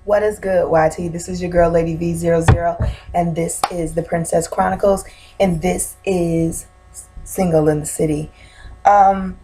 What is good, YT? This is your girl, Lady V00, and this is the Princess Chronicles, and this is Single in the City. Um,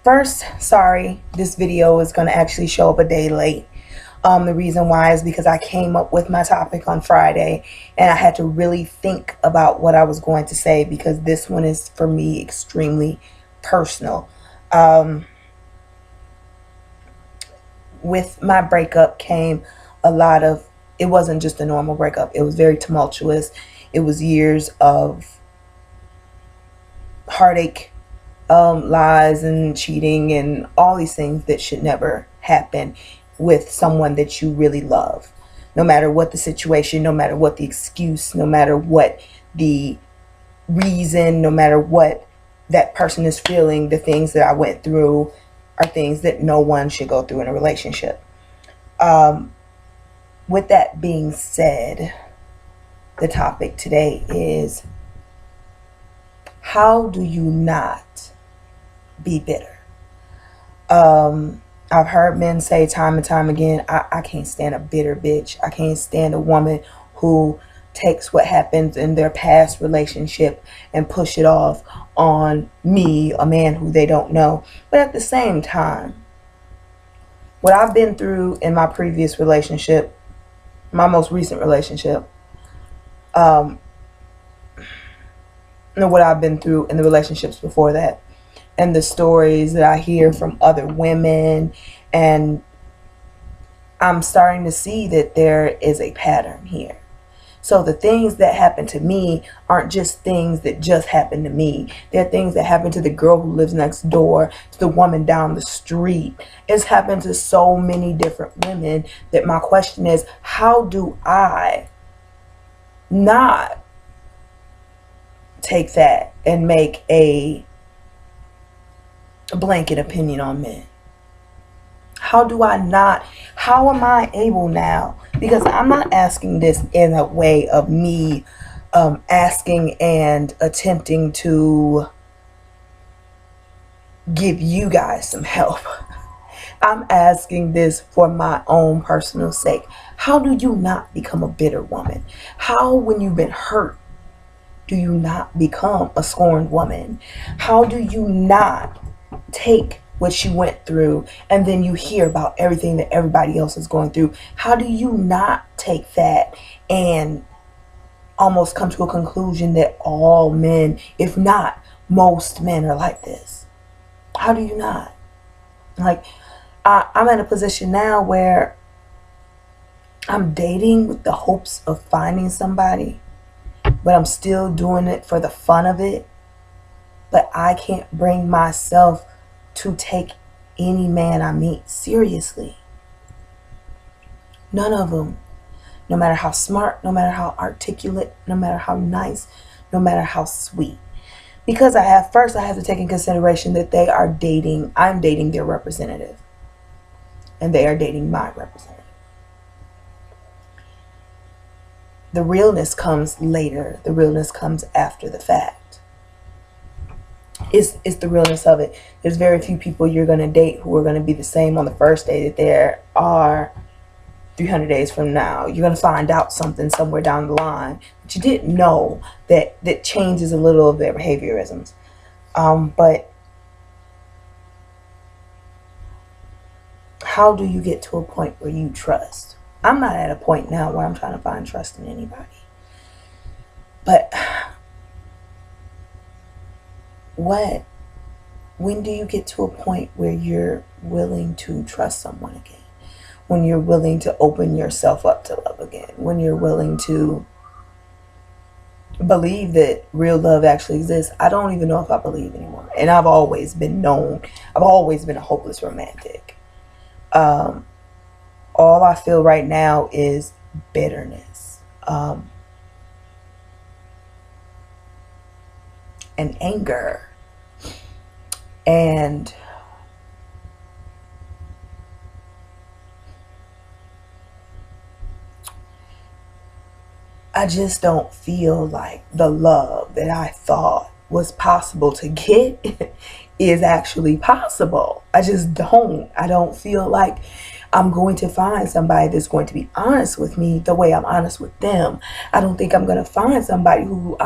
First, sorry, this video is going to actually show up a day late. The reason why is because I came up with my topic on Friday, and I had to really think about what I was going to say because this one is, for me, extremely personal. With my breakup came a lot of, it wasn't just a normal breakup. It was very tumultuous. It was years of heartache, lies and cheating and all these things that should never happen with someone that you really love. No matter what the situation, no matter what the excuse, no matter what the reason, no matter what that person is feeling, the things that I went through are things that no one should go through in a relationship. With that being said, the topic today is, how do you not be bitter? I've heard men say time and time again, I can't stand a bitter bitch. I can't stand a woman who takes what happens in their past relationship and push it off on me, a man who they don't know. But at the same time, what I've been through in my previous relationship, my most recent relationship, and what I've been through in the relationships before that, and the stories that I hear from other women, and I'm starting to see that there is a pattern here. So the things that happen to me aren't just things that just happen to me. They're things that happen to the girl who lives next door, to the woman down the street. It's happened to so many different women that my question is, how do I not take that and make a blanket opinion on men? How do I not? How am I able now? Because I'm not asking this in a way of me asking and attempting to give you guys some help. I'm asking this for my own personal sake. How do you not become a bitter woman? How, when you've been hurt, do you not become a scorned woman? How do you not take what you went through and then you hear about everything that everybody else is going through? How do you not take that and almost come to a conclusion that all men, if not most men, are like this? How do you not? Like, I'm in a position now where I'm dating with the hopes of finding somebody, but I'm still doing it for the fun of it. But I can't bring myself to take any man I meet seriously. None of them. No matter how smart, no matter how articulate, no matter how nice, no matter how sweet. Because I have to take in consideration that they are dating, I'm dating their representative. And they are dating my representative. The realness comes later. The realness comes after the fact. It's the realness of it. There's very few people you're going to date who are going to be the same on the first day that there are 300 days from now. You're going to find out something somewhere down the line that you didn't know that changes a little of their behaviorisms. But how do you get to a point where you trust? I'm not at a point now where I'm trying to find trust in anybody. But when do you get to a point where you're willing to trust someone again? When you're willing to open yourself up to love again? When you're willing to believe that real love actually exists? I don't even know if I believe anymore. And I've always been a hopeless romantic. All I feel right now is bitterness. And anger. And I just don't feel like the love that I thought was possible to get is actually possible. I just don't. I don't feel like I'm going to find somebody that's going to be honest with me the way I'm honest with them. I don't think I'm going to find somebody who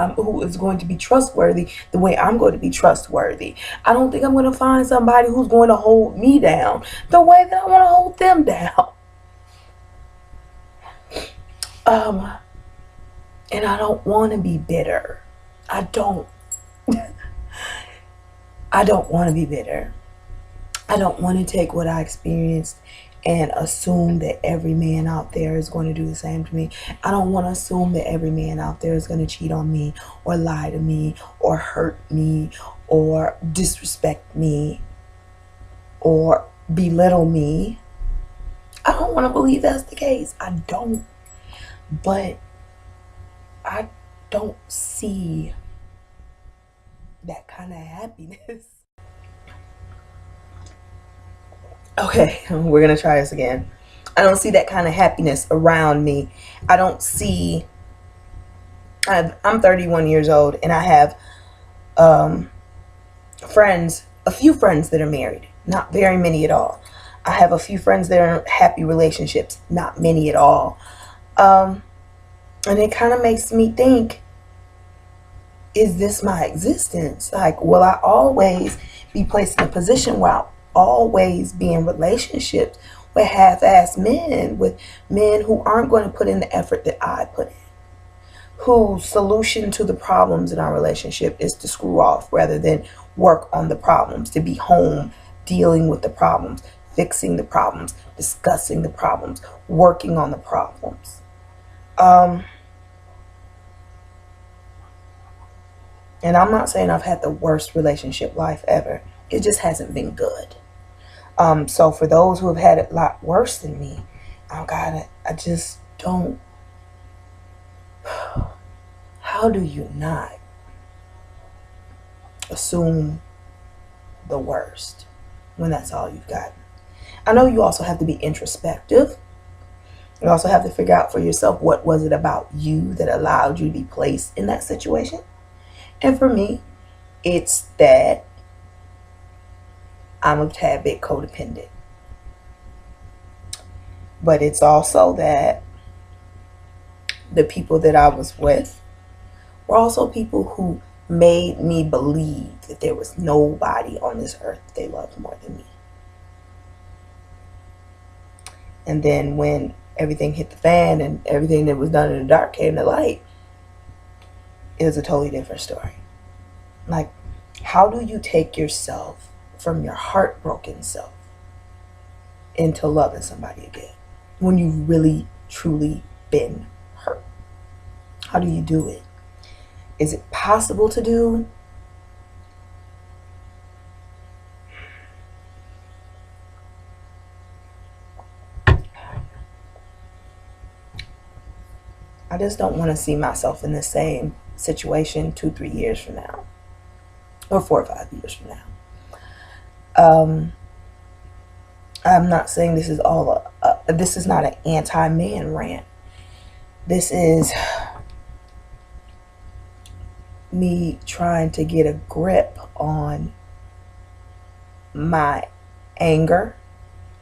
is going to be trustworthy the way I'm going to be trustworthy. I don't think I'm going to find somebody who's going to hold me down the way that I want to hold them down. And I don't want to be bitter. I don't want to be bitter. I don't want to take what I experienced and assume that every man out there is going to do the same to me. I don't want to assume that every man out there is going to cheat on me or lie to me or hurt me or disrespect me or belittle me. I don't want to believe that's the case. I don't. But I don't see that kind of happiness. Okay, we're going to try this again. I don't see that kind of happiness around me. I don't see. I'm 31 years old and I have friends, a few friends that are married, not very many at all. I have a few friends that are in happy relationships, not many at all. And it kind of makes me think, is this my existence? Like, will I always be placed in a position where I'll always be in relationships with half-assed men, with men who aren't going to put in the effort that I put in, whose solution to the problems in our relationship is to screw off rather than work on the problems, to be home dealing with the problems, fixing the problems, discussing the problems, working on the problems. And I'm not saying I've had the worst relationship life ever. It just hasn't been good. So for those who have had it a lot worse than me, oh God, I just don't. How do you not assume the worst when that's all you've got? I know you also have to be introspective. You also have to figure out for yourself, what was it about you that allowed you to be placed in that situation? And for me, it's that I'm a tad bit codependent. But it's also that the people that I was with were also people who made me believe that there was nobody on this earth that they loved more than me. And then when everything hit the fan and everything that was done in the dark came to light, it was a totally different story. Like, how do you take yourself from your heartbroken self into loving somebody again when you've really, truly been hurt? How do you do it? Is it possible to do? I just don't want to see myself in the same situation 2-3 years from now, or 4 or 5 years from now. I'm not saying this is all this is not an anti-man rant. This is me trying to get a grip on my anger,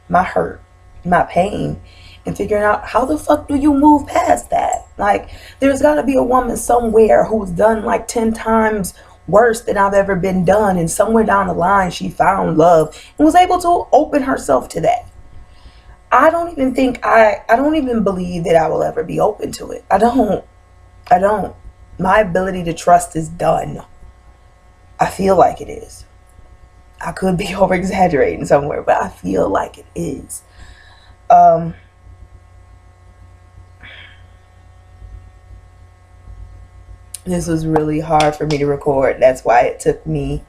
my hurt, my pain, and figuring out, how the fuck do you move past that? Like, there's got to be a woman somewhere who's done like 10 times worse than I've ever been done, and somewhere down the line she found love and was able to open herself to that. I don't even believe that I will ever be open to it. I don't. My ability to trust is done. I feel like it is. I could be over exaggerating somewhere, but I feel like it is. This was really hard for me to record. That's why it took me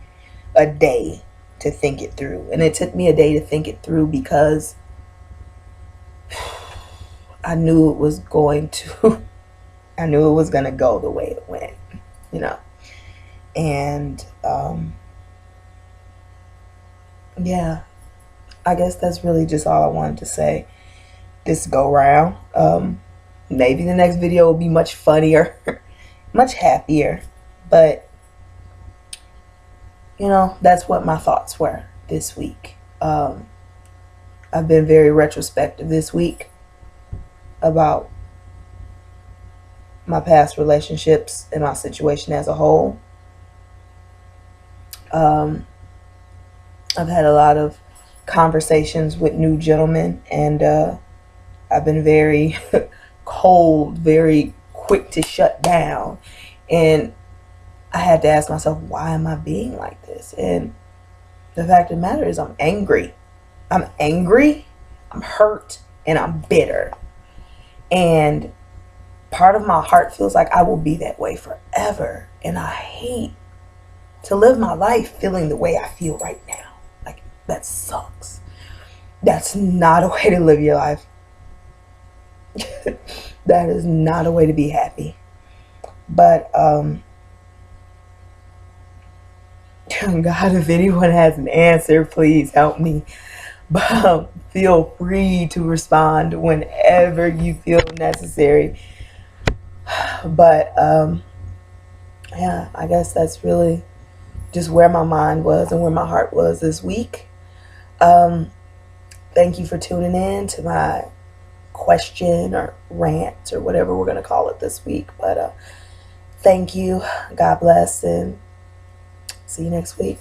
a day to think it through. And it took me a day to think it through because I knew it was going to go the way it went, you know. And yeah, I guess that's really just all I wanted to say this go round. Maybe the next video will be much funnier, much happier, but you know, that's what my thoughts were this week. I've been very retrospective this week about my past relationships and my situation as a whole. I've had a lot of conversations with new gentlemen, and I've been very cold, very quick to shut down. And I had to ask myself, why am I being like this? And the fact of the matter is, I'm angry. I'm angry, I'm hurt, and I'm bitter. And part of my heart feels like I will be that way forever. And I hate to live my life feeling the way I feel right now. Like, that sucks. That's not a way to live your life. That is not a way to be happy. But, God, if anyone has an answer, please help me. But feel free to respond whenever you feel necessary. But, yeah, I guess that's really just where my mind was and where my heart was this week. Thank you for tuning in to my question or rant or whatever we're going to call it this week. But thank you. God bless, and see you next week.